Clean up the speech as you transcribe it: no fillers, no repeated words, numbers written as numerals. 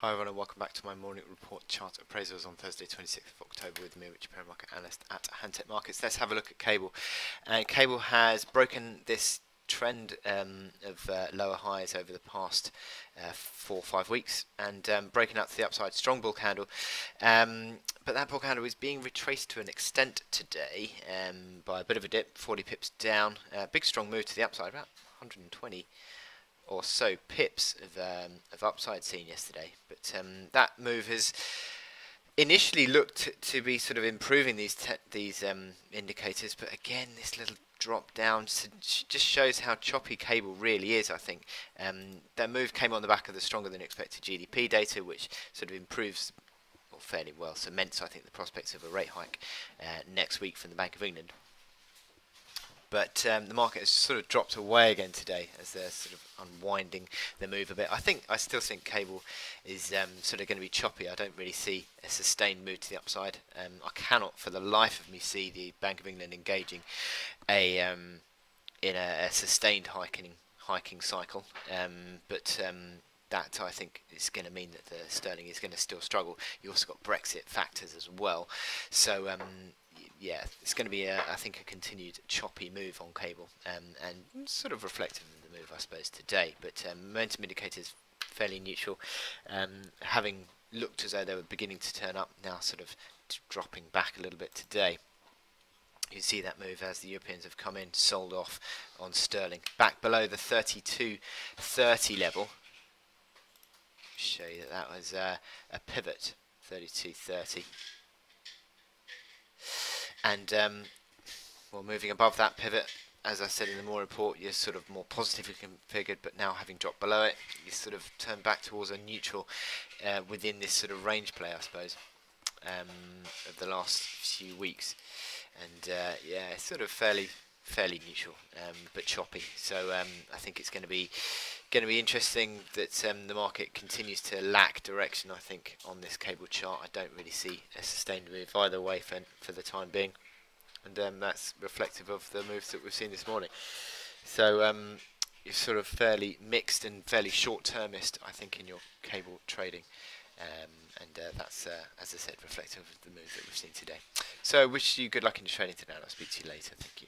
Hi everyone and welcome back to my morning report chart appraisals on Thursday 26th of October with me, Richard Perry, market analyst at Hantec Markets. Let's have a look at cable. And cable has broken this trend of lower highs over the past 4 or 5 weeks and breaking out to the upside. Strong bull candle, but that bull candle is being retraced to an extent today by a bit of a dip, 40 pips down. Big strong move to the upside, about 120 or so pips of upside seen yesterday, but that move has initially looked to be sort of improving these indicators, but again this little drop down just shows how choppy cable really is. I think that move came on the back of the stronger than expected GDP data, which sort of improves, or fairly well cements, I think, the prospects of a rate hike next week from the Bank of England. But the market has sort of dropped away again today as they're sort of unwinding the move a bit. I still think cable is sort of going to be choppy. I don't really see a sustained move to the upside. I cannot for the life of me see the Bank of England engaging in a sustained hiking cycle. But that I think is going to mean that the sterling is going to still struggle. You also got Brexit factors as well. So yeah, it's going to be, I think, a continued choppy move on cable, and sort of reflective of the move, I suppose, today. But momentum indicators fairly neutral, having looked as though they were beginning to turn up, now sort of dropping back a little bit today. You see that move as the Europeans have come in, sold off on sterling, back below the 32.30 level. Show you that that was a pivot, 32.30. And well, moving above that pivot, as I said in the morning report, you're sort of more positively configured, but now having dropped below it, you sort of turn back towards a neutral within this sort of range play, I suppose, of the last few weeks. And yeah, it's sort of fairly neutral, but choppy. So I think it's going to be interesting that the market continues to lack direction, I think, on this cable chart. I don't really see a sustained move either way for the time being, and that's reflective of the moves that we've seen this morning. So you're sort of fairly mixed and fairly short-termist, I think, in your cable trading, and that's, as I said, reflective of the move that we've seen today. So I wish you good luck in your trading today, and I'll speak to you later. Thank you.